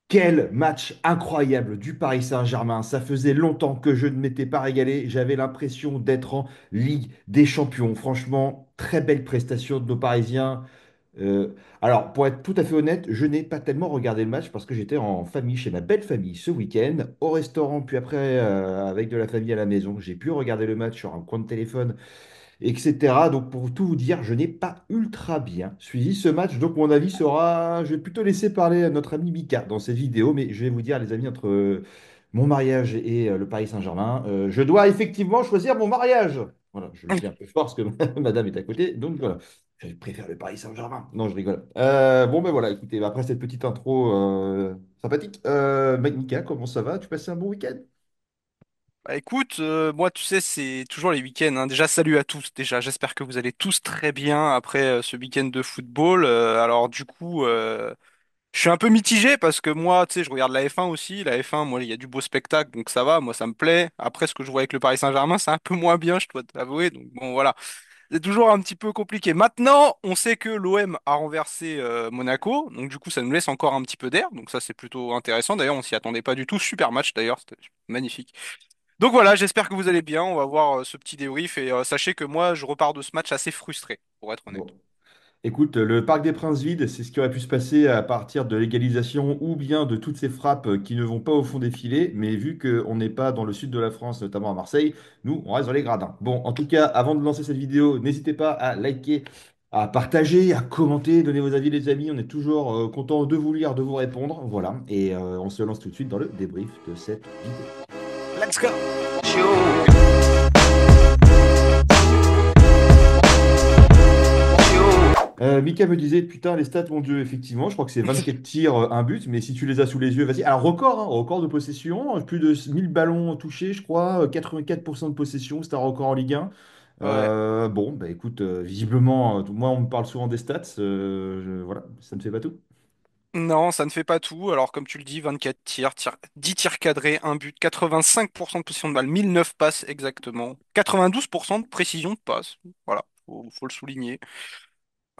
Quel match incroyable du Paris Saint-Germain. Ça faisait longtemps que je ne m'étais pas régalé. J'avais l'impression d'être en Ligue des Champions. Franchement, très belle prestation de nos Parisiens. Euh, alors, pour être tout à fait honnête, je n'ai pas tellement regardé le match parce que j'étais en famille, chez ma belle famille, ce week-end, au restaurant, puis après avec de la famille à la maison. J'ai pu regarder le match sur un coin de téléphone, etc. Donc, pour tout vous dire, je n'ai pas ultra bien suivi ce match. Donc, mon avis sera, je vais plutôt laisser parler à notre ami Mika dans cette vidéo, mais je vais vous dire, les amis, entre mon mariage et le Paris Saint-Germain, je dois effectivement choisir mon mariage. Voilà, je le dis un peu fort parce que madame est à côté, donc voilà. Je préfère le Paris Saint-Germain. Non, je rigole. Bon, ben voilà, écoutez, après cette petite intro sympathique, Mika, comment ça va? Tu passes un bon week-end? Bah écoute, moi tu sais, c'est toujours les week-ends, hein. Déjà, salut à tous. Déjà, j'espère que vous allez tous très bien après ce week-end de football. Alors du coup, je suis un peu mitigé parce que moi, tu sais, je regarde la F1 aussi. La F1, moi, il y a du beau spectacle, donc ça va, moi ça me plaît. Après, ce que je vois avec le Paris Saint-Germain, c'est un peu moins bien, je dois t'avouer. Donc bon, voilà, c'est toujours un petit peu compliqué. Maintenant, on sait que l'OM a renversé Monaco, donc du coup, ça nous laisse encore un petit peu d'air. Donc ça, c'est plutôt intéressant. D'ailleurs, on s'y attendait pas du tout. Super match d'ailleurs, c'était magnifique. Donc voilà, j'espère que vous allez bien. On va voir ce petit débrief et sachez que moi, je repars de ce match assez frustré, pour être honnête. Bon. Écoute, le Parc des Princes vide, c'est ce qui aurait pu se passer à partir de l'égalisation ou bien de toutes ces frappes qui ne vont pas au fond des filets. Mais vu qu'on n'est pas dans le sud de la France, notamment à Marseille, nous, on reste dans les gradins. Bon, en tout cas, avant de lancer cette vidéo, n'hésitez pas à liker, à partager, à commenter, donner vos avis, les amis. On est toujours content de vous lire, de vous répondre. Voilà. Et on se lance tout de suite dans le débrief de cette vidéo. Let's go! Mika me disait, putain, les stats, mon Dieu, effectivement, je crois que c'est 24 tirs, un but, mais si tu les as sous les yeux, vas-y. Alors, record, hein, record de possession, plus de 1000 ballons touchés, je crois, 84% de possession, c'est un record en Ligue 1. Ouais. Bon, bah écoute, visiblement, moi, on me parle souvent des stats, voilà, ça ne fait pas tout. Non, ça ne fait pas tout. Alors, comme tu le dis, 24 tirs, 10 tirs cadrés, un but, 85% de possession de balle, 1009 passes exactement, 92% de précision de passe. Voilà, faut le souligner.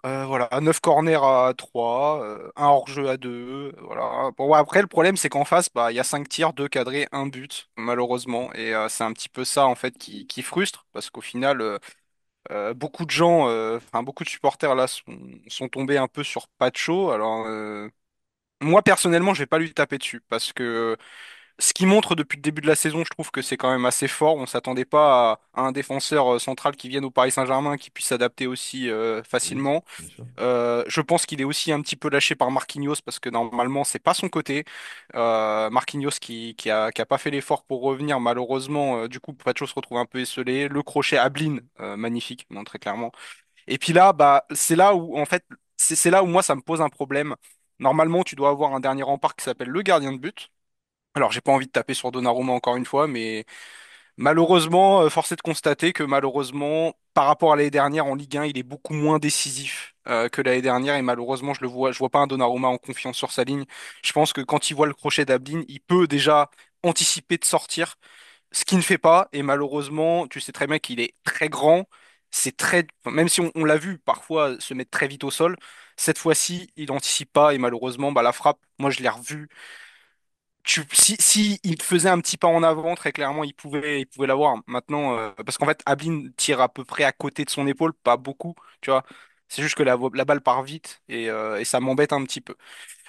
Voilà, 9 corners à 3, un hors-jeu à 2. Voilà. Bon, ouais, après, le problème, c'est qu'en face, bah, il y a 5 tirs, 2 cadrés, un but, malheureusement. Et c'est un petit peu ça, en fait, qui frustre, parce qu'au final, beaucoup de gens, enfin, beaucoup de supporters, là, sont tombés un peu sur Pacho. Alors, moi, personnellement, je vais pas lui taper dessus, parce que ce qu'il montre depuis le début de la saison, je trouve que c'est quand même assez fort. On s'attendait pas à un défenseur central qui vienne au Paris Saint-Germain, qui puisse s'adapter aussi Oui, facilement. bien sûr. Je pense qu'il est aussi un petit peu lâché par Marquinhos parce que normalement c'est pas son côté. Marquinhos qui a pas fait l'effort pour revenir malheureusement. Du coup, Pacho se retrouve un peu esselé. Le crochet à Blin, magnifique, non, très clairement. Et puis là, bah c'est là où en fait c'est là où moi ça me pose un problème. Normalement, tu dois avoir un dernier rempart qui s'appelle le gardien de but. Alors, j'ai pas envie de taper sur Donnarumma encore une fois, mais malheureusement, force est de constater que malheureusement, par rapport à l'année dernière en Ligue 1, il est beaucoup moins décisif que l'année dernière et malheureusement, je vois pas un Donnarumma en confiance sur sa ligne. Je pense que quand il voit le crochet d'Ablin, il peut déjà anticiper de sortir, ce qu'il ne fait pas et malheureusement, tu sais très bien qu'il est très grand, c'est très enfin, même si on l'a vu parfois se mettre très vite au sol, cette fois-ci, il n'anticipe pas et malheureusement, bah la frappe, moi je l'ai revu si il faisait un petit pas en avant, très clairement, il pouvait l'avoir. Maintenant, parce qu'en fait, Ablin tire à peu près à côté de son épaule, pas beaucoup, tu vois. C'est juste que la balle part vite et ça m'embête un petit peu.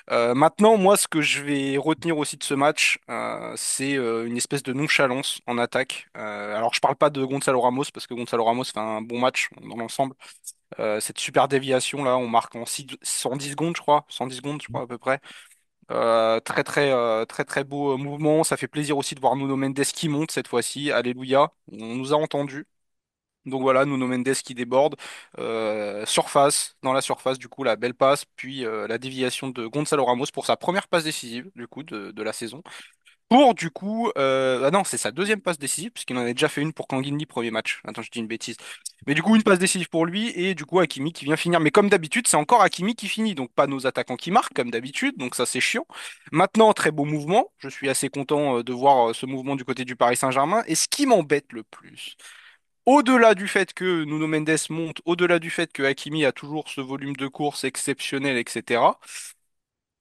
Maintenant, moi, ce que je vais retenir aussi de ce match, c'est une espèce de nonchalance en attaque. Alors, je parle pas de Gonzalo Ramos parce que Gonzalo Ramos fait un bon match dans l'ensemble. Cette super déviation là, on marque en 110 secondes, je crois, 110 secondes, je crois à peu près. Très très beau mouvement. Ça fait plaisir aussi de voir Nuno Mendes qui monte cette fois-ci. Alléluia. On nous a entendus. Donc voilà, Nuno Mendes qui déborde. Surface, dans la surface, du coup, la belle passe, puis la déviation de Gonzalo Ramos pour sa première passe décisive, du coup, de la saison. Pour du coup, ah non, c'est sa deuxième passe décisive, puisqu'il en avait déjà fait une pour Kangin premier match. Attends, je dis une bêtise. Mais du coup, une passe décisive pour lui, et du coup, Hakimi qui vient finir. Mais comme d'habitude, c'est encore Hakimi qui finit, donc pas nos attaquants qui marquent, comme d'habitude, donc ça c'est chiant. Maintenant, très beau mouvement. Je suis assez content de voir ce mouvement du côté du Paris Saint-Germain. Et ce qui m'embête le plus, au-delà du fait que Nuno Mendes monte, au-delà du fait que Hakimi a toujours ce volume de course exceptionnel, etc.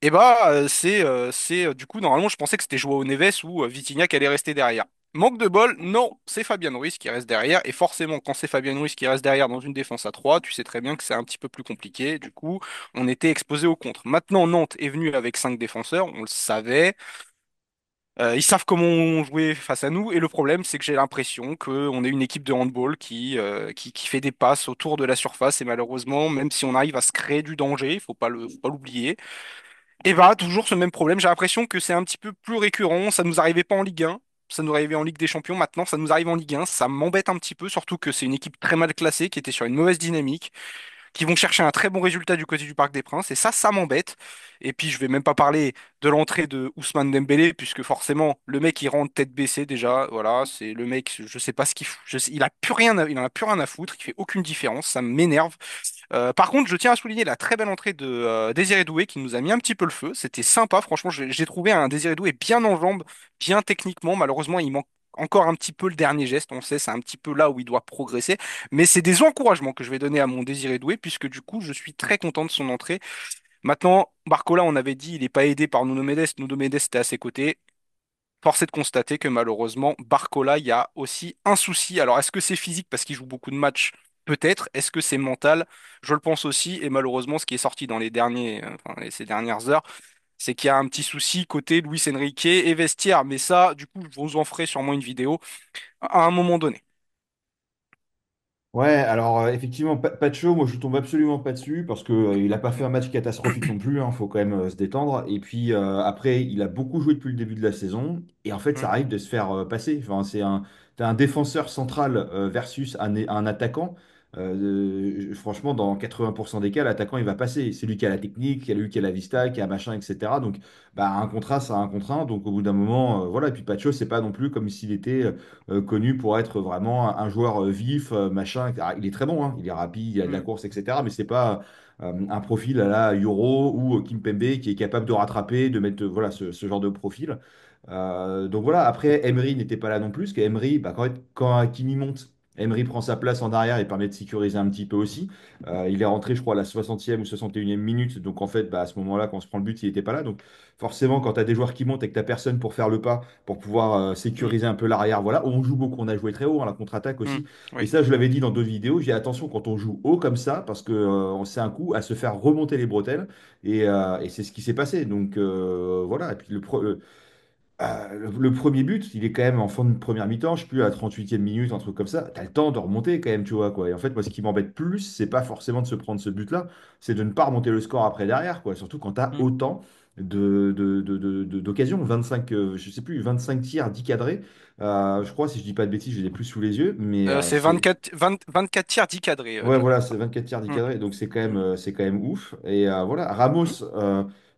Du coup, normalement, je pensais que c'était Joao Neves ou Vitinha qui allait rester derrière. Manque de bol, non, c'est Fabian Ruiz qui reste derrière. Et forcément, quand c'est Fabian Ruiz qui reste derrière dans une défense à 3, tu sais très bien que c'est un petit peu plus compliqué. Du coup, on était exposé au contre. Maintenant, Nantes est venu avec 5 défenseurs, on le savait. Ils savent comment jouer face à nous. Et le problème, c'est que j'ai l'impression qu'on est une équipe de handball qui fait des passes autour de la surface. Et malheureusement, même si on arrive à se créer du danger, faut pas l'oublier. Et bah, toujours ce même problème. J'ai l'impression que c'est un petit peu plus récurrent. Ça nous arrivait pas en Ligue 1. Ça nous arrivait en Ligue des Champions. Maintenant, ça nous arrive en Ligue 1. Ça m'embête un petit peu, surtout que c'est une équipe très mal classée, qui était sur une mauvaise dynamique, qui vont chercher un très bon résultat du côté du Parc des Princes. Et ça m'embête. Et puis, je vais même pas parler de l'entrée de Ousmane Dembélé, puisque forcément, le mec, il rentre tête baissée déjà. Voilà, c'est le mec, je sais pas ce qu'il fout. Il a plus rien, il en a plus rien à foutre. Il fait aucune différence. Ça m'énerve. Par contre, je tiens à souligner la très belle entrée de Désiré Doué qui nous a mis un petit peu le feu. C'était sympa, franchement, j'ai trouvé un Désiré Doué bien en jambes, bien techniquement. Malheureusement, il manque encore un petit peu le dernier geste. On sait, c'est un petit peu là où il doit progresser. Mais c'est des encouragements que je vais donner à mon Désiré Doué puisque du coup, je suis très content de son entrée. Maintenant, Barcola, on avait dit, il n'est pas aidé par Nuno Mendes. Nuno Mendes était à ses côtés. Force est de constater que malheureusement, Barcola, il y a aussi un souci. Alors, est-ce que c'est physique parce qu'il joue beaucoup de matchs? Peut-être. Est-ce que c'est mental? Je le pense aussi. Et malheureusement, ce qui est sorti dans ces dernières heures, c'est qu'il y a un petit souci côté Luis Enrique et vestiaire. Mais ça, du coup, je vous en ferai sûrement une vidéo à un moment donné. Ouais, alors effectivement, Pacho, moi je tombe absolument pas dessus parce que il a pas fait un match catastrophique non plus, hein, faut quand même se détendre. Et puis après, il a beaucoup joué depuis le début de la saison et en fait, ça Mm, arrive de se faire passer. Enfin, t'as un défenseur central versus un attaquant. Franchement, dans 80% des cas, l'attaquant il va passer. C'est lui qui a la technique, qui a lui qui a la vista, qui a machin, etc. Donc, bah un contrat, ça a un contrat. Donc au bout d'un moment, voilà. Et puis Pacho, c'est pas non plus comme s'il était connu pour être vraiment un joueur vif, machin. Ah, il est très bon, hein. Il est rapide, il a de la mm, course, etc. Mais c'est pas un profil à la Euro ou Kimpembe qui est capable de rattraper, de mettre voilà, ce genre de profil. Donc voilà, après, Emery n'était pas là non plus, parce qu'Emery, bah, quand Hakimi monte, Emery prend sa place en arrière et permet de sécuriser un petit peu aussi. Il est rentré, je crois, à la 60e ou 61e minute. Donc en fait, bah, à ce moment-là, quand on se prend le but, il n'était pas là. Donc forcément, quand tu as des joueurs qui montent et que tu n'as personne pour faire le pas, pour pouvoir mm, sécuriser un peu l'arrière. Voilà, on joue beaucoup, on a joué très haut, hein, la contre-attaque mm. aussi. Et Oui. ça, je l'avais dit dans d'autres vidéos, j'ai dit attention quand on joue haut comme ça, parce que c'est un coup à se faire remonter les bretelles. Et c'est ce qui s'est passé. Donc voilà, et puis le premier but, il est quand même en fin de première mi-temps, je sais plus, à 38e minute, un truc comme ça. Tu as le temps de remonter quand même, tu vois, quoi. Et en fait, moi, ce qui m'embête plus, c'est pas forcément de se prendre ce but-là, c'est de ne pas remonter le score après derrière, quoi. Surtout quand tu as Mm. autant d'occasions. 25, je sais plus, 25 tirs, 10 cadrés. Je crois, si je dis pas de bêtises, je les ai plus sous les yeux, mais C'est 24 tirs 10 cadrés, ouais, John. voilà, c'est 24 tirs 10 Mm, cadrés, donc mm, c'est quand même ouf. Et voilà, Ramos,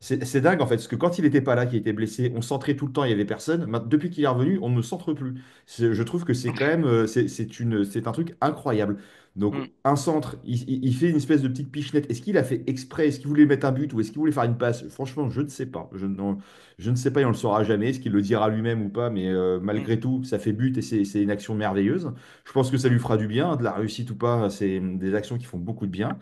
c'est dingue en fait, parce que quand il n'était pas là, qu'il était blessé, on centrait tout le temps, il y avait personne. Depuis qu'il est revenu, on ne centre plus. Je trouve que c'est quand même, c'est un truc incroyable. Donc mm, un centre, il fait une espèce de petite pichenette. Est-ce qu'il a fait exprès? Est-ce qu'il voulait mettre un but ou est-ce qu'il voulait faire une passe? Franchement, je ne sais pas. Je ne sais pas et on le saura jamais. Est-ce qu'il le dira lui-même ou pas? Mais mm, malgré tout, ça fait but et c'est une action merveilleuse. Je pense que ça lui mm, fera du bien, de la réussite ou pas, c'est des actions qui font beaucoup de bien.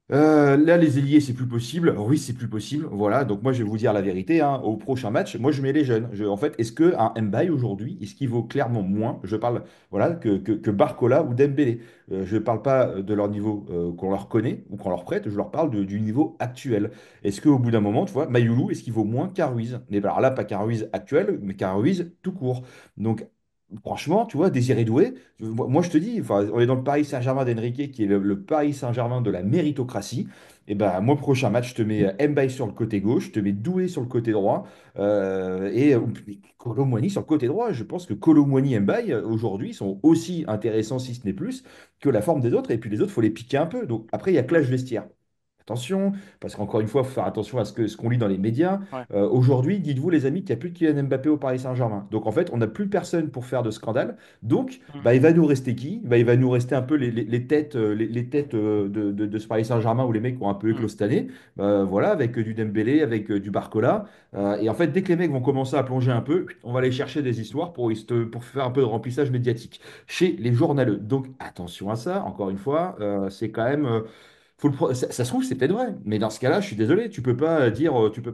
Là, les ailiers, c'est plus possible. Oui, c'est plus possible. Voilà, donc moi, je vais vous dire la vérité, hein. Au prochain match, moi, je mets les jeunes. En fait, est-ce qu'un Mbaye aujourd'hui, est-ce qu'il vaut clairement moins, je parle, voilà, que Barcola ou Dembélé? Je ne parle pas de leur niveau qu'on leur connaît ou qu'on leur prête, je leur parle du niveau actuel. Est-ce qu'au bout d'un moment, tu vois, Mayoulou, est-ce qu'il vaut moins qu'Aruiz? Mais alors là, pas qu'Aruiz actuel, mais qu'Aruiz tout court. Donc, franchement, tu vois, Désiré Doué, moi, je te dis, enfin, on est dans le Paris Saint-Germain d'Enrique, qui est le Paris Saint-Germain de la méritocratie. Et ben, moi, prochain match, je te mets Mbaye sur le côté gauche, je te mets Doué sur le côté droit, et Kolo Muani sur le côté droit. Je pense que Kolo Muani et Mbaye, aujourd'hui, sont aussi intéressants, si ce n'est plus, que la forme des autres. Et puis les autres, il faut les piquer un peu. Donc après, il y a clash mm. vestiaire. Attention, parce qu'encore une fois, il faut faire attention à ce qu'on lit dans les médias. Ouais. Aujourd'hui, dites-vous, les amis, qu'il n'y a plus de Kylian Mbappé au Paris Saint-Germain. Donc, en fait, on n'a plus personne pour faire de scandale. Donc, Mm, bah, il va nous rester qui? Bah, il va nous rester un peu les têtes, les têtes de ce Paris Saint-Germain où les mecs ont un peu mm, éclos cette année. Voilà, avec du Dembélé, avec du Barcola. Et en fait, dès que les mecs vont commencer à plonger un peu, on va aller chercher des histoires pour faire un peu de remplissage médiatique chez les journaleux. Donc, attention à ça. Encore une fois, c'est quand même. Ça se trouve, c'est peut-être vrai, mais dans ce cas-là, je suis désolé, tu peux pas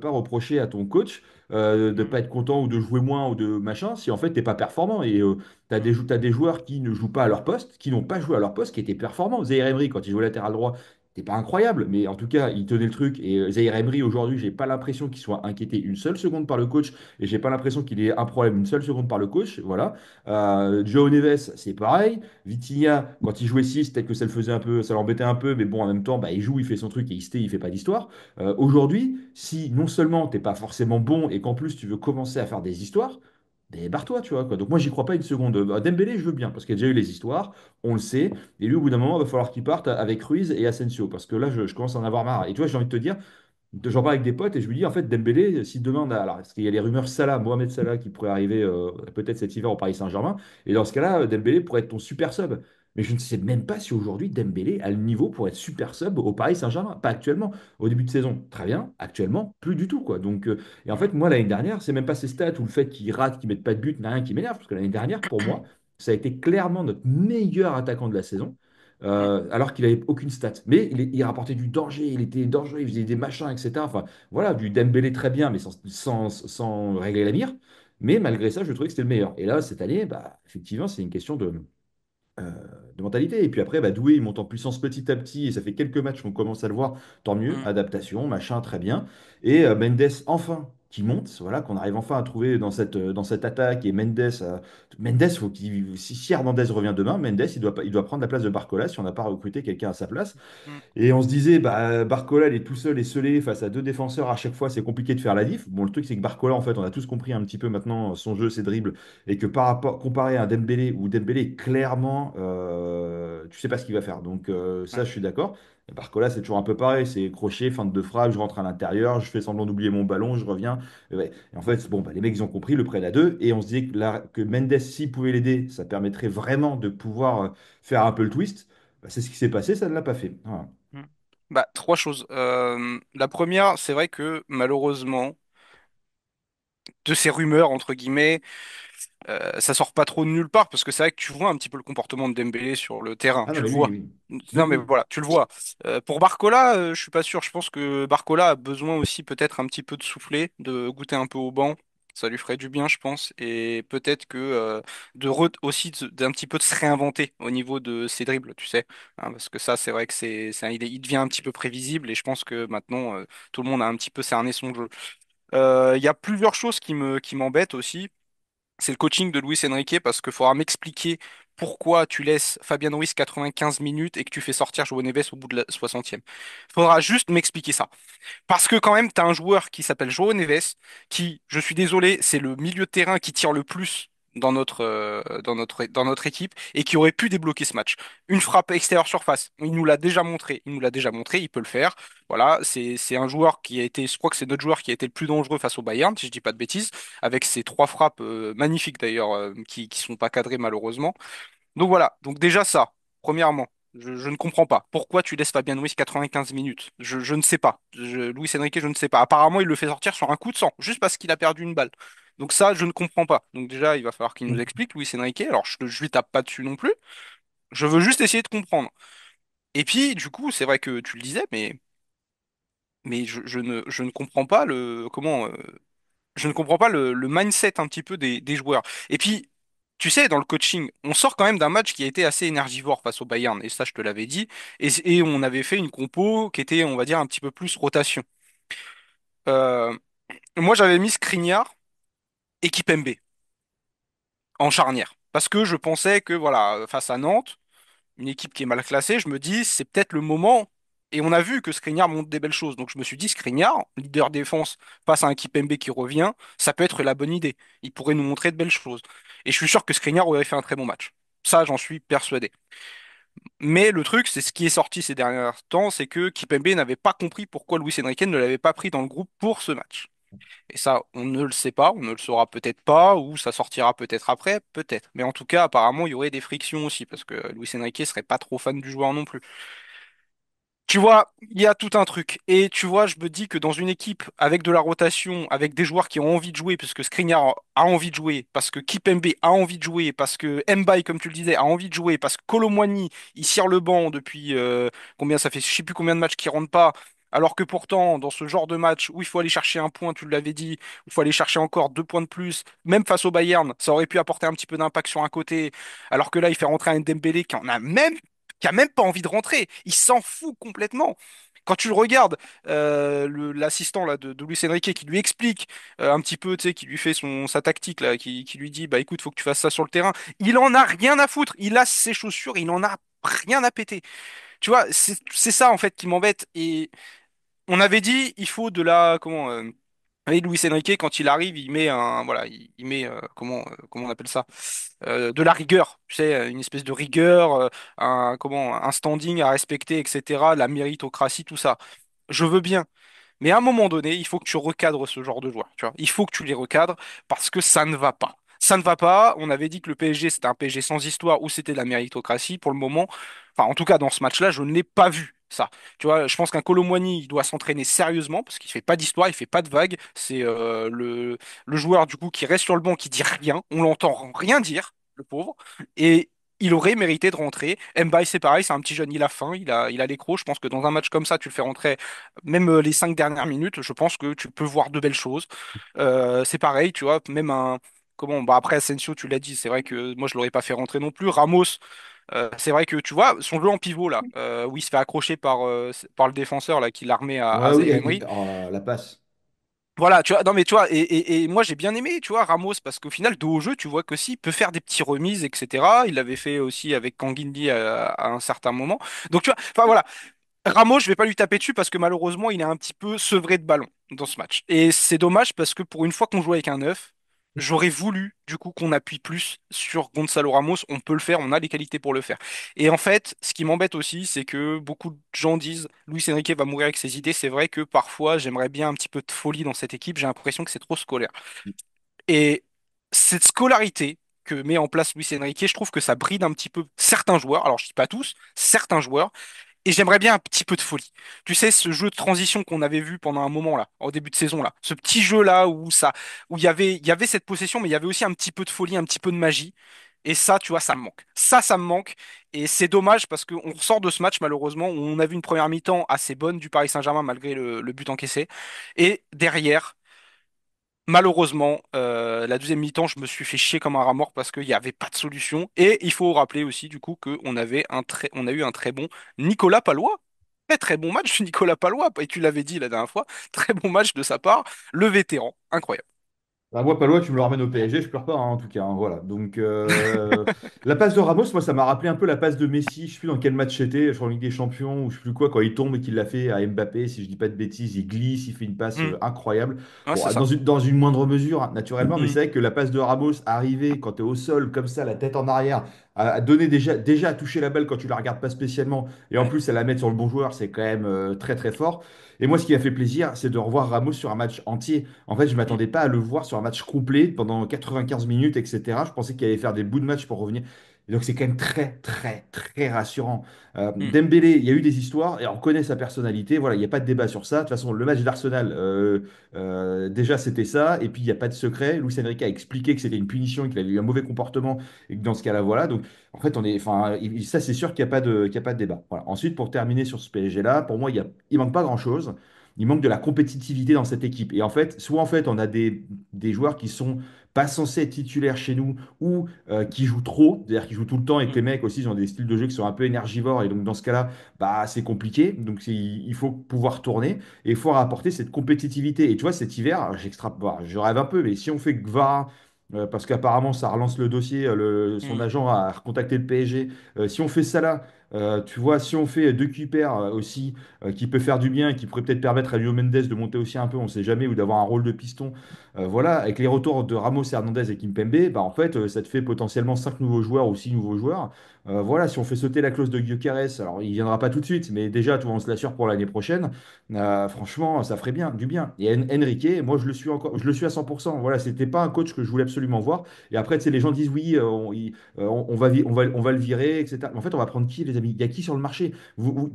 reprocher à ton coach de Mm, pas être content ou de jouer moins ou de machin si en fait t'es pas performant. Et mm, t'as des joueurs qui ne jouent pas à leur poste, qui n'ont pas joué à leur poste, qui étaient performants. Zaïre Emery, quand il jouait latéral droit, c'était pas incroyable, mais en tout cas, il tenait le truc. Et Zaïre Emery, aujourd'hui, j'ai pas l'impression qu'il soit inquiété une seule seconde par le coach, et j'ai pas l'impression qu'il ait un problème une seule seconde par le coach. Voilà. Joao Neves, c'est pareil. Vitinha, quand il jouait 6 peut-être que ça le faisait un peu, ça l'embêtait un peu, mais bon, en même temps, bah, il joue, il fait son truc et il fait pas d'histoire. Aujourd'hui, si non seulement t'es pas forcément bon et qu'en plus tu veux commencer à faire des histoires, ben barre-toi, tu vois, quoi. Donc moi, j'y crois pas une seconde. Dembélé, je veux bien, parce qu'il y a déjà eu les histoires, on le sait. Et lui, au bout d'un moment, il va falloir qu'il parte avec Ruiz et Asensio, parce que là, je commence à en avoir marre. Et tu vois, j'ai envie de te dire, j'en parle avec des potes et je lui dis en fait Dembélé, si demain alors parce qu'il y a les rumeurs Salah, Mohamed Salah qui pourrait arriver peut-être cet hiver au Paris Saint-Germain et dans ce cas-là Dembélé pourrait être ton super sub. Mais je ne sais même pas si aujourd'hui Dembélé a le niveau pour être super sub au Paris Saint-Germain. Pas actuellement. Au début de saison, très bien. Actuellement, plus du tout quoi. Donc et en mm, fait moi l'année dernière, c'est même pas ses stats ou le fait qu'il rate, qu'il mette pas de but, n'a rien qui m'énerve parce que l'année dernière pour moi, ça a été clairement notre meilleur attaquant de la saison mm, alors qu'il n'avait aucune stat. Mais il rapportait du danger, il était dangereux, il faisait des machins, etc. Enfin, voilà, du Dembélé très bien, mais sans régler la mire. Mais malgré ça, je trouvais que c'était le meilleur. Et là, cette année, bah, effectivement, c'est une question euh, de mentalité. Et puis après, bah, Doué, il monte en puissance petit à petit, et ça fait quelques matchs qu'on commence à le voir, tant mieux, mm, adaptation, machin, très bien. Et Mendes, enfin, qui monte, voilà, qu'on arrive enfin à trouver dans cette attaque. Et Mendes, si Hernandez revient demain, Mendes, il doit prendre la place de Barcola si on n'a pas recruté quelqu'un à sa place. mm, Et on se disait, bah, Barcola, il est tout seul et scellé face à deux défenseurs. À chaque fois, c'est compliqué de faire la diff. Bon, le truc, c'est que Barcola, en fait, on a tous compris un petit peu maintenant son jeu, ses dribbles, et que par rapport, comparé à un Dembélé, où Dembélé, clairement, tu sais pas ce qu'il va faire. Donc, ça, ouais, je suis d'accord. Et Barcola, c'est toujours un peu pareil. C'est crochet, fin de frappe, je rentre à l'intérieur, je fais semblant d'oublier mon ballon, je reviens. Et ouais. Et en fait, bon, bah, les mecs, ils ont compris, le prennent à deux. Et on se disait que Mendes, s'il pouvait l'aider, ça permettrait vraiment de pouvoir faire un peu le twist. Bah, c'est ce qui s'est passé, ça ne l'a pas fait. Voilà. mm. Bah, trois choses. La première, c'est vrai que malheureusement, de ces rumeurs, entre guillemets, ça sort pas trop de nulle part parce que c'est vrai que tu vois un petit peu le comportement de Dembélé sur le terrain, Ah non, tu le mais lui, vois. oui. Oui, Non mais oui. voilà, tu le vois. Pour Barcola, je suis pas sûr. Je pense que Barcola a besoin aussi peut-être un petit peu de souffler, de goûter un peu au banc. Ça lui ferait du bien, je pense, et peut-être que aussi d'un petit peu de se réinventer au niveau de ses dribbles, tu sais. Hein, parce que ça, c'est vrai que il devient un petit peu prévisible et je pense que maintenant tout le monde a un petit peu cerné son jeu. Il y a plusieurs choses qui m'embêtent aussi. C'est le coaching de Luis Enrique parce qu'il faudra m'expliquer pourquoi tu laisses Fabian Ruiz 95 minutes et que tu fais sortir João Neves au bout de la 60e. Il faudra juste m'expliquer ça. Parce que quand même, tu as un joueur qui s'appelle João Neves, qui, je suis désolé, c'est le milieu de terrain qui tire le plus dans notre équipe et qui aurait pu débloquer ce match. Une frappe extérieure surface, il nous l'a déjà montré, il nous l'a déjà montré, il peut le faire. Voilà, c'est un joueur qui a été, je crois que c'est notre joueur qui a été le plus dangereux face au Bayern, si je dis pas de bêtises, avec ses trois frappes magnifiques d'ailleurs, qui sont pas cadrées malheureusement. Donc voilà, donc déjà ça, premièrement, je ne comprends pas. Pourquoi tu laisses Fabien Ruiz 95 minutes? Je ne sais pas. Luis Enrique, je ne sais pas. Apparemment, il le fait sortir sur un coup de sang, juste parce qu'il a perdu une balle. Donc ça, je ne comprends pas. Donc déjà, il va falloir qu'il nous explique, Luis Enrique. Alors, je lui tape pas dessus non plus. Je veux juste essayer de comprendre. Et puis, du coup, c'est vrai que tu le disais, mais je ne comprends pas je ne comprends pas le mindset un petit peu des joueurs. Et puis, tu sais, dans le coaching, on sort quand même d'un match qui a été assez énergivore face au Bayern, et ça, je te l'avais dit, et on avait fait une compo qui était, on va dire, un petit peu plus rotation. Euh, Moi, j'avais mis Skriniar et Kipembe en charnière, parce que je pensais que, voilà, face à Nantes, une équipe qui est mal classée, je me dis, c'est peut-être le moment. Et on a vu que Skriniar montre des belles choses. Donc je me suis dit, Skriniar, leader défense face à un Kipembe qui revient, ça peut être la bonne idée. Il pourrait nous montrer de belles choses. Et je suis sûr que Skriniar aurait fait un très bon match. Ça, j'en suis persuadé. Mais le truc, c'est ce qui est sorti ces derniers temps, c'est que Kipembe n'avait pas compris pourquoi Luis Enrique ne l'avait pas pris dans le groupe pour ce match. Et ça, on ne le sait pas, on ne le saura peut-être pas, ou ça sortira peut-être après, peut-être. Mais en tout cas, apparemment, il y aurait des frictions aussi, parce que Luis Enrique serait pas trop fan du joueur non plus. Tu vois, il y a tout un truc. Et tu vois, je me dis que dans une équipe avec de la rotation, avec des joueurs qui ont envie de jouer, parce que Skriniar a envie de jouer, parce que Kipembe a envie de jouer, parce que Mbaye, comme tu le disais, a envie de jouer, parce que Kolo Muani, il cire le banc depuis combien ça fait, je sais plus combien de matchs qu'il rentre pas. Alors que pourtant, dans ce genre de match où il faut aller chercher un point, tu l'avais dit, où il faut aller chercher encore 2 points de plus, même face au Bayern, ça aurait pu apporter un petit peu d'impact sur un côté. Alors que là, il fait rentrer un Dembélé qui a même pas envie de rentrer. Il s'en fout complètement. Quand tu le regardes, l'assistant là de Luis Enrique qui lui explique un petit peu, tu sais, qui lui fait sa tactique là, qui lui dit, bah écoute, faut que tu fasses ça sur le terrain. Il en a rien à foutre. Il a ses chaussures, il en a rien à péter. Tu vois, c'est ça en fait qui m'embête. Et on avait dit, il faut de la, comment, et Luis Enrique, quand il arrive, il met voilà, il met, comment on appelle ça? De la rigueur, tu sais, une espèce de rigueur, un standing à respecter, etc., la méritocratie, tout ça. Je veux bien. Mais à un moment donné, il faut que tu recadres ce genre de joueurs, tu vois. Il faut que tu les recadres parce que ça ne va pas. Ça ne va pas. On avait dit que le PSG, c'était un PSG sans histoire ou c'était de la méritocratie. Pour le moment, enfin, en tout cas, dans ce match-là, je ne l'ai pas vu, ça. Tu vois, je pense qu'un Kolo Muani, il doit s'entraîner sérieusement parce qu'il fait pas d'histoire, il fait pas de vagues. C'est le joueur, du coup, qui reste sur le banc, qui dit rien. On l'entend rien dire, le pauvre. Et il aurait mérité de rentrer. Mbaye, c'est pareil, c'est un petit jeune, il a faim, il a les crocs. Je pense que dans un match comme ça, tu le fais rentrer même les 5 dernières minutes, je pense que tu peux voir de belles choses. C'est pareil, tu vois, même un. Comment, bah après Asensio, tu l'as dit, c'est vrai que moi je l'aurais pas fait rentrer non plus. Ramos, c'est vrai que tu vois, son jeu en pivot là, où il se fait accrocher par le défenseur là, qui l'armait à Ouais, oui, Zaïre Emery. oh, la passe. Voilà, tu vois, non mais tu vois, et moi j'ai bien aimé, tu vois, Ramos, parce qu'au final, dos au jeu, tu vois qu'aussi, il peut faire des petits remises, etc. Il l'avait fait aussi avec Kanguindi à un certain moment. Donc tu vois, enfin voilà, Ramos, je vais pas lui taper dessus parce que malheureusement, il est un petit peu sevré de ballon dans ce match. Et c'est dommage parce que pour une fois qu'on joue avec un neuf, j'aurais voulu du coup qu'on appuie plus sur Gonzalo Ramos. On peut le faire, on a les qualités pour le faire. Et en fait, ce qui m'embête aussi, c'est que beaucoup de gens disent Luis Enrique va mourir avec ses idées. C'est vrai que parfois, j'aimerais bien un petit peu de folie dans cette équipe. J'ai l'impression que c'est trop scolaire. Et cette scolarité que met en place Luis Enrique, je trouve que ça bride un petit peu certains joueurs. Alors, je dis pas tous, certains joueurs. Et j'aimerais bien un petit peu de folie. Tu sais, ce jeu de transition qu'on avait vu pendant un moment là, au début de saison là, ce petit jeu là où il y avait cette possession, mais il y avait aussi un petit peu de folie, un petit peu de magie. Et ça, tu vois, ça me manque. Ça me manque. Et c'est dommage parce qu'on ressort de ce match malheureusement où on a vu une première mi-temps assez bonne du Paris Saint-Germain malgré le but encaissé. Et derrière, malheureusement, la deuxième mi-temps, je me suis fait chier comme un rat mort parce qu'il n'y avait pas de solution. Et il faut rappeler aussi, du coup, on a eu un très bon Nicolas Palois. Très très bon match de Nicolas Palois. Et tu l'avais dit la dernière fois. Très bon match de sa part. Le vétéran. Incroyable. Bah, moi, Palois, tu me le ramènes au PSG, je pleure pas, hein, en tout cas, hein, voilà. Donc, la passe de Ramos, moi, ça m'a rappelé un peu la passe de Messi. Je sais plus dans quel match c'était, je crois en Ligue des Champions, ou je sais plus quoi, quand il tombe et qu'il l'a fait à Mbappé, si je dis pas de bêtises, il glisse, il fait une passe Hmm. incroyable. Ouais, Bon, c'est ça. dans une moindre mesure, hein, naturellement, mais Hmm. c'est vrai que la passe de Ramos, arriver quand tu es au sol, comme ça, la tête en arrière, à donner déjà à toucher la balle quand tu la regardes pas spécialement, et en Ouais. plus à la mettre sur le bon joueur, c'est quand même très très fort. Et moi, ce qui a fait plaisir, c'est de revoir Ramos sur un match entier. En fait, je ne Hmm. m'attendais pas à le voir sur un match complet pendant 95 minutes, etc. Je pensais qu'il allait faire des bouts de match pour revenir. Et donc, c'est quand même très, très, très rassurant. Hmm. Dembélé, il y a eu des histoires et on connaît sa personnalité. Voilà, il n'y a pas de débat sur ça. De toute façon, le match d'Arsenal, déjà, c'était ça. Et puis, il n'y a pas de secret. Luis Enrique a expliqué que c'était une punition, qu'il avait eu un mauvais comportement et que dans ce cas-là, voilà. Donc, en fait, enfin, ça, c'est sûr qu'il y a pas de débat. Voilà. Ensuite, pour terminer sur ce PSG-là, pour moi, il manque pas grand-chose. Il manque de la compétitivité dans cette équipe. Et en fait, soit en fait, on a des joueurs qui sont pas censés être titulaires chez nous ou qui jouent trop, c'est-à-dire qui jouent tout le temps et que Hmm. les mecs aussi ils ont des styles de jeu qui sont un peu énergivores et donc dans ce cas-là, bah c'est compliqué. Donc il faut pouvoir tourner et il faut rapporter cette compétitivité. Et tu vois, cet hiver, je rêve un peu, mais si on fait Gvara parce qu'apparemment ça relance le dossier, son Hmm. agent a recontacté le PSG. Si on fait ça là, tu vois, si on fait De Cuyper aussi, qui peut faire du bien et qui pourrait peut-être permettre à Leo Mendes de monter aussi un peu, on ne sait jamais, ou d'avoir un rôle de piston. Voilà, avec les retours de Ramos, Hernandez et Kimpembe, bah en fait, ça te fait potentiellement 5 nouveaux joueurs ou 6 nouveaux joueurs. Voilà, si on fait sauter la clause de Gyökeres, alors il viendra pas tout de suite, mais déjà, tu vois, on se l'assure pour l'année prochaine. Franchement, ça ferait bien, du bien. Et Enrique, moi, je le suis à 100%. Voilà, c'était pas un coach que je voulais absolument voir. Et après, tu sais, les gens disent oui, on va le virer, etc. Mais en fait, on va prendre qui, les amis? Rémi? Il y a qui sur le marché?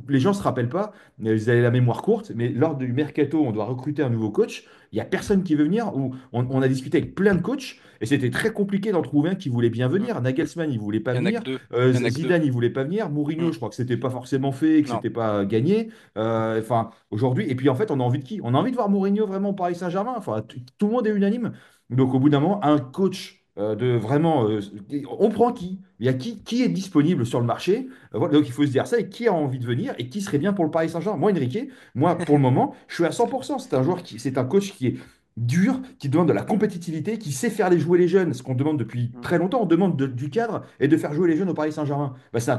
Les gens ne se rappellent pas, mais vous avez la mémoire courte, mais lors du mercato, on doit recruter un nouveau coach. Il n'y a personne qui veut venir. Ou on a discuté avec plein de coachs et c'était très compliqué d'en trouver un qui voulait bien Mm. venir. Nagelsmann, il voulait pas Il y en a que venir. deux. Il y en a que deux. Zidane, il voulait pas venir. Mm. Mourinho, je crois que c'était pas forcément fait, et que Non. c'était pas gagné. Enfin, aujourd'hui, et puis en fait, on a envie de qui? On a envie de voir Mourinho vraiment au Paris Saint-Germain. Enfin, tout le monde est unanime. Donc, au bout d'un moment, un coach de vraiment, on prend qui? Il y a qui est disponible sur le marché? Voilà, donc, il faut se dire ça et qui a envie de venir et qui serait bien pour le Paris Saint-Germain? Moi, Enrique, moi, pour le moment, je suis à 100%. C'est un coach qui est dur, qui demande de la compétitivité, qui sait faire jouer les jeunes. Ce qu'on demande depuis Mm. très longtemps, on demande du cadre et de faire jouer les jeunes au Paris Saint-Germain. Bah, Mm. c'est un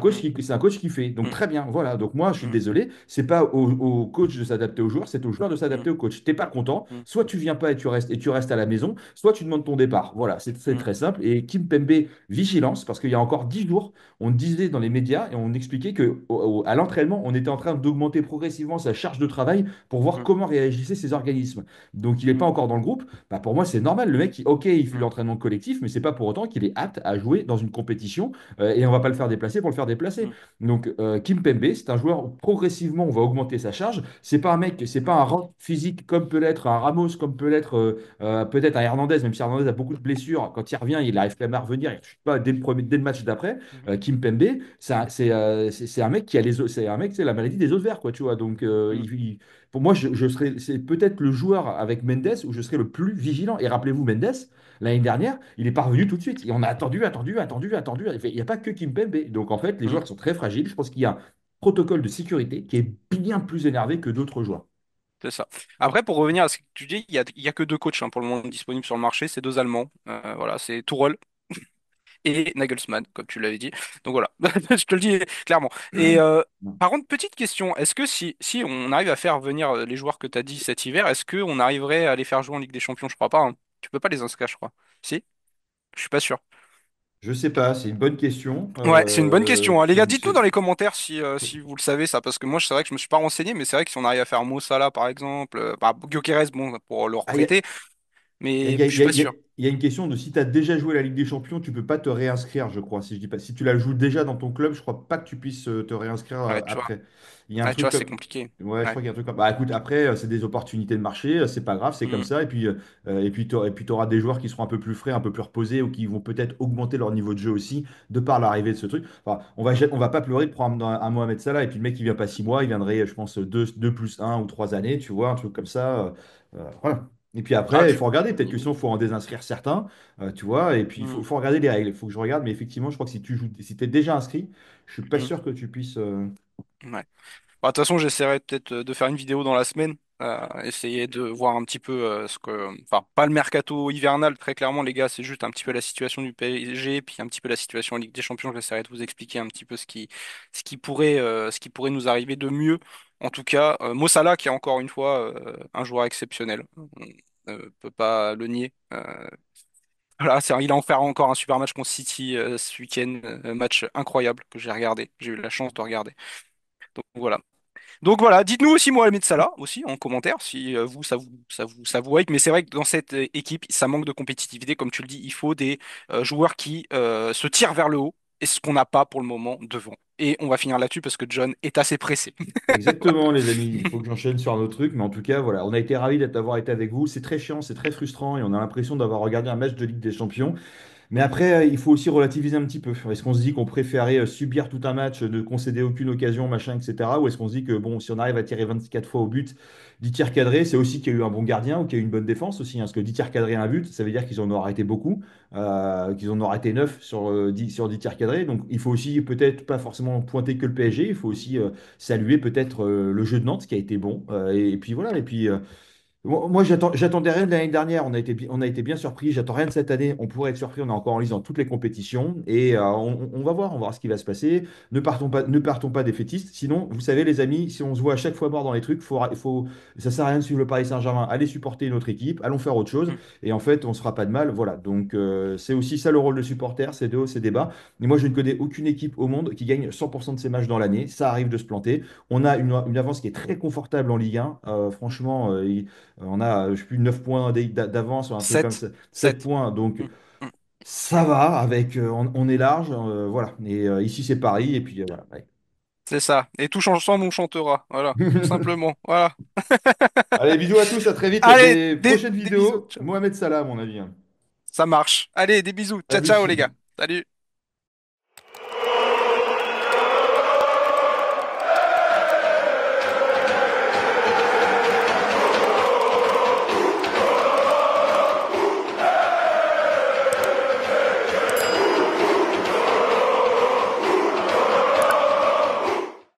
coach qui fait. Donc Mm. très bien, voilà. Donc moi, je suis Mm. désolé, c'est pas au coach de s'adapter aux joueurs, c'est aux joueurs de Mm. s'adapter au coach. T'es pas content, Mm. soit tu viens pas et tu restes à la maison, soit tu demandes ton départ. Voilà, c'est Mm. très simple. Et Kim Pembe, vigilance, parce qu'il y a encore 10 jours, on disait dans les médias et on expliquait que à l'entraînement, on était en train d'augmenter progressivement sa charge de travail pour voir Mm. comment réagissaient ces organismes. Donc il n'est Mm. pas encore dans le groupe. Bah, pour moi, c'est normal. Le mec, ok, il fait Mm. l'entraînement collectif, mais c'est pas pour autant qu'il est apte à jouer dans une compétition et on va pas le faire déplacer pour le faire déplacer. Mm. Donc Kim Pembe, c'est un joueur où progressivement on va augmenter sa charge. C'est pas un mec, c'est pas un rank physique comme peut l'être un Ramos, comme peut l'être peut-être un Hernandez, même si Hernandez a beaucoup de blessures. Quand il revient, il arrive quand même à revenir. Il ne chute pas dès le match d'après. Mm. Kim Pembe, c'est un mec qui a c'est un mec, c'est la maladie des os verts, quoi, tu vois. Donc Mm. pour moi, je serais, c'est peut-être le joueur avec Mendes où je serais le plus vigilant. Et rappelez-vous, Mendes, l'année dernière, il est pas revenu tout de suite. Et on a attendu. Il n'y a pas que Kim Pembe. Donc en fait, les Mm. joueurs sont très fragiles. Je pense qu'il y a un protocole de sécurité qui est bien plus énervé que d'autres joueurs. C'est ça. Après, pour revenir à ce que tu dis, il y a que deux coachs hein, pour le moment disponibles sur le marché, c'est deux Allemands. Voilà, c'est Tourelle et Nagelsmann, comme tu l'avais dit. Donc voilà, je te le dis clairement. Et par contre, petite question, est-ce que si on arrive à faire venir les joueurs que tu as dit cet hiver, est-ce qu'on arriverait à les faire jouer en Ligue des Champions? Je crois pas, hein. Tu peux pas les inscrire, je crois. Si? Je suis pas sûr. Je sais pas, c'est une bonne question. Ouais, c'est une bonne question, hein. Les gars, dites-nous dans C'est- les commentaires si vous le savez ça, parce que moi c'est vrai que je me suis pas renseigné, mais c'est vrai que si on arrive à faire Mo Salah par exemple, bah, Gyökeres, bon, pour le Ah, il y a, reprêter, il mais y a- je il y suis a- pas il y a- sûr. il y a une question de si tu as déjà joué la Ligue des Champions, tu peux pas te réinscrire, je crois. Si je dis pas, si tu la joues déjà dans ton club, je crois pas que tu puisses te réinscrire Ouais, tu vois. après. Il y a un Ouais, tu truc vois, c'est comme. compliqué. Ouais, je Ouais. crois qu'il y a un truc comme. Bah écoute, après, c'est des opportunités de marché, c'est pas grave, c'est comme Mm, ça. Et puis t'auras des joueurs qui seront un peu plus frais, un peu plus reposés ou qui vont peut-être augmenter leur niveau de jeu aussi de par l'arrivée de ce truc. Enfin, on va pas pleurer de prendre un Mohamed Salah et puis le mec, il vient pas 6 mois, il viendrait, je pense, deux plus un ou 3 années, tu vois, un truc comme ça. Voilà. Et puis Ah, après, il faut regarder, peut-être que sinon, il faut en désinscrire certains, tu vois, et puis mm, faut regarder les règles. Il faut que je regarde, mais effectivement, je crois que si tu joues, si tu es déjà inscrit, je suis pas mm, sûr que tu puisses. ouais. Bah, de toute façon, j'essaierai peut-être de faire une vidéo dans la semaine, essayer de voir un petit peu ce que, enfin, pas le mercato hivernal, très clairement, les gars, c'est juste un petit peu la situation du PSG, puis un petit peu la situation en Ligue des Champions. J'essaierai de vous expliquer un petit peu ce qui pourrait nous arriver de mieux. En tout cas, Mo Salah, qui est encore une fois un joueur exceptionnel, on ne peut pas le nier. Voilà, il a offert encore un super match contre City ce week-end, match incroyable que j'ai regardé. J'ai eu la chance de regarder. Donc voilà. Donc voilà, dites-nous aussi Mohamed Salah aussi en commentaire si vous ça vous hype. Mais c'est vrai que dans cette équipe, ça manque de compétitivité, comme tu le dis, il faut des joueurs qui se tirent vers le haut, et ce qu'on n'a pas pour le moment devant. Et on va finir là-dessus parce que John est assez pressé. Exactement, les amis. Il faut que j'enchaîne sur un autre truc. Mais en tout cas, voilà, on a été ravis d'avoir été avec vous. C'est très chiant, c'est très frustrant et on a l'impression d'avoir regardé un match de Ligue des Champions. Mais après, il faut aussi relativiser un petit peu. Est-ce qu'on se dit qu'on préférait subir tout un match, ne concéder aucune occasion, machin, etc. Ou est-ce qu'on se dit que bon, si on arrive à tirer 24 fois au but, 10 tirs cadrés, c'est aussi qu'il y a eu un bon gardien ou qu'il y a eu une bonne défense aussi, hein. Parce que 10 tirs cadrés à un but, ça veut dire qu'ils en ont arrêté beaucoup, qu'ils en ont arrêté 9 sur 10 tirs cadrés. Donc il faut aussi peut-être pas forcément pointer que le PSG, il faut aussi saluer peut-être le jeu de Nantes qui a été bon. Et puis voilà, et puis. Moi, j'attendais rien de l'année dernière. On a été bien surpris. J'attends rien de cette année. On pourrait être surpris. On est encore en lice dans toutes les compétitions. Et on va voir ce qui va se passer. Ne partons pas défaitistes. Sinon, vous savez, les amis, si on se voit à chaque fois mort dans les trucs, ça sert à rien de suivre le Paris Saint-Germain. Allez supporter une autre équipe. Allons faire autre chose. Et en fait, on se fera pas de mal. Voilà. Donc, c'est aussi ça le rôle de supporter. C'est de haut, c'est des bas. Mais moi, je ne connais aucune équipe au monde qui gagne 100% de ses matchs dans l'année. Ça arrive de se planter. On a une avance qui est très confortable en Ligue 1. Franchement, on a, je sais plus, 9 points d'avance, ou un truc comme 7. ça. 7 7. points, donc ça va, on est large, voilà. Et ici, c'est Paris, et puis voilà. Ouais. C'est ça. Et tous ensemble, on chantera. Voilà, tout simplement. Voilà. Allez, bisous à tous, à très vite. Allez, Des prochaines des bisous. vidéos, Ciao. Mohamed Salah, à mon avis, hein. Ça marche. Allez, des bisous. Ciao, ciao, les Salut. gars. Salut.